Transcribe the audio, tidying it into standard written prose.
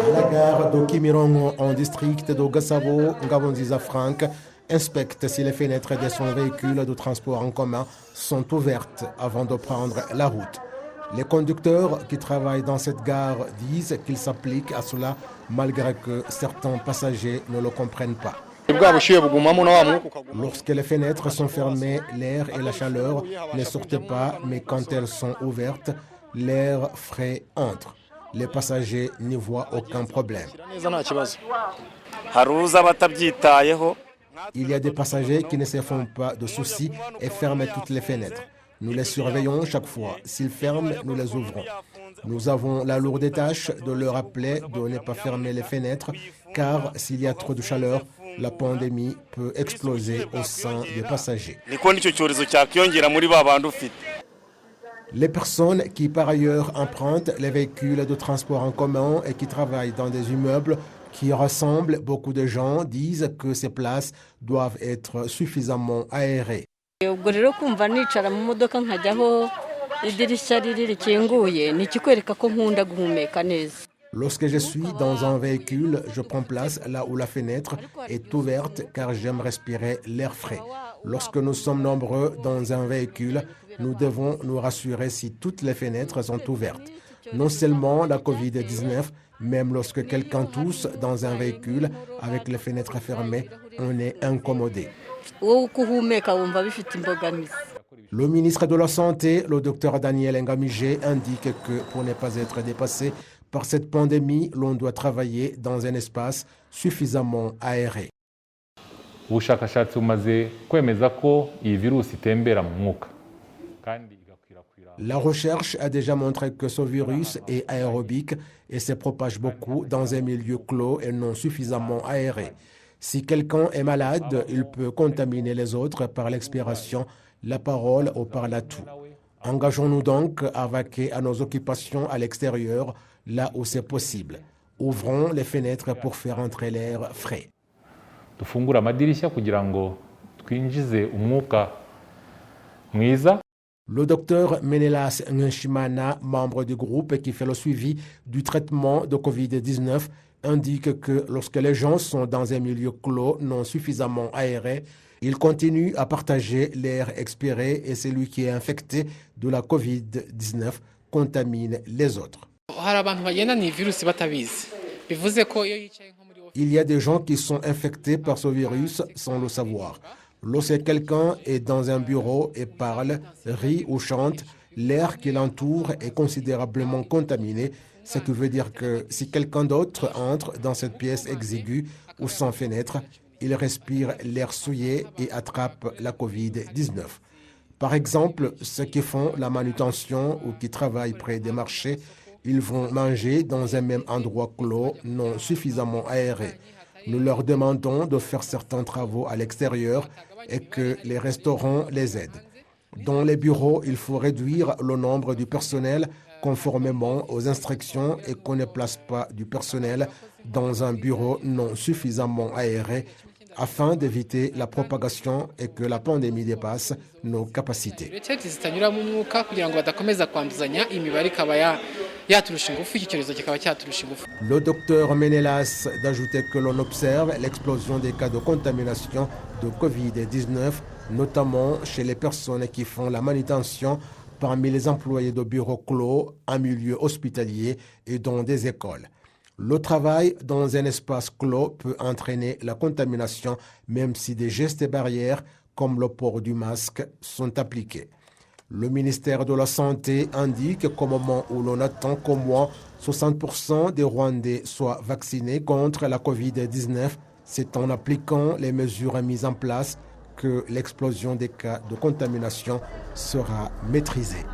À la gare de Kimirongo, en district de Gasabo, Ngabonziza Frank inspecte si les fenêtres de son véhicule de transport en commun sont ouvertes avant de prendre la route. Les conducteurs qui travaillent dans cette gare disent qu'ils s'appliquent à cela malgré que certains passagers ne le comprennent pas. Lorsque les fenêtres sont fermées, l'air et la chaleur ne sortent pas, mais quand elles sont ouvertes, l'air frais entre. Les passagers n'y voient aucun problème. Il y a des passagers qui ne se font pas de soucis et ferment toutes les fenêtres. Nous les surveillons chaque fois. S'ils ferment, nous les ouvrons. Nous avons la lourde tâche de leur rappeler de ne pas fermer les fenêtres, car s'il y a trop de chaleur, la pandémie peut exploser au sein des passagers. Les personnes qui par ailleurs empruntent les véhicules de transport en commun et qui travaillent dans des immeubles qui rassemblent beaucoup de gens disent que ces places doivent être suffisamment aérées. Lorsque je suis dans un véhicule, je prends place là où la fenêtre est ouverte car j'aime respirer l'air frais. Lorsque nous sommes nombreux dans un véhicule, nous devons nous rassurer si toutes les fenêtres sont ouvertes. Non seulement la Covid-19, même lorsque quelqu'un tousse dans un véhicule avec les fenêtres fermées, on est incommodé. Le ministre de la Santé, le Dr Daniel Ngamije, indique que pour ne pas être dépassé par cette pandémie, l'on doit travailler dans un espace suffisamment aéré. La recherche a déjà montré que ce virus est aérobique et se propage beaucoup dans un milieu clos et non suffisamment aéré. Si quelqu'un est malade, il peut contaminer les autres par l'expiration, la parole ou par l'atout. Engageons-nous donc à vaquer à nos occupations à l'extérieur, là où c'est possible. Ouvrons les fenêtres pour faire entrer l'air frais. Le docteur Menelas Nshimana, membre du groupe qui fait le suivi du traitement de Covid-19, indique que lorsque les gens sont dans un milieu clos non suffisamment aéré, ils continuent à partager l'air expiré et celui qui est infecté de la Covid-19 contamine les autres. Il y a des gens qui sont infectés par ce virus sans le savoir. Lorsque quelqu'un est dans un bureau et parle, rit ou chante, l'air qui l'entoure est considérablement contaminé, ce qui veut dire que si quelqu'un d'autre entre dans cette pièce exiguë ou sans fenêtre, il respire l'air souillé et attrape la Covid-19. Par exemple, ceux qui font la manutention ou qui travaillent près des marchés, ils vont manger dans un même endroit clos non suffisamment aéré. Nous leur demandons de faire certains travaux à l'extérieur et que les restaurants les aident. Dans les bureaux, il faut réduire le nombre du personnel conformément aux instructions et qu'on ne place pas du personnel dans un bureau non suffisamment aéré afin d'éviter la propagation et que la pandémie dépasse nos capacités. Le docteur Menelas d'ajouter que l'on observe l'explosion des cas de contamination de Covid-19, notamment chez les personnes qui font la manutention parmi les employés de bureaux clos, en milieu hospitalier et dans des écoles. Le travail dans un espace clos peut entraîner la contamination même si des gestes et barrières comme le port du masque sont appliqués. Le ministère de la Santé indique qu'au moment où l'on attend qu'au moins 60% des Rwandais soient vaccinés contre la Covid-19, c'est en appliquant les mesures mises en place que l'explosion des cas de contamination sera maîtrisée.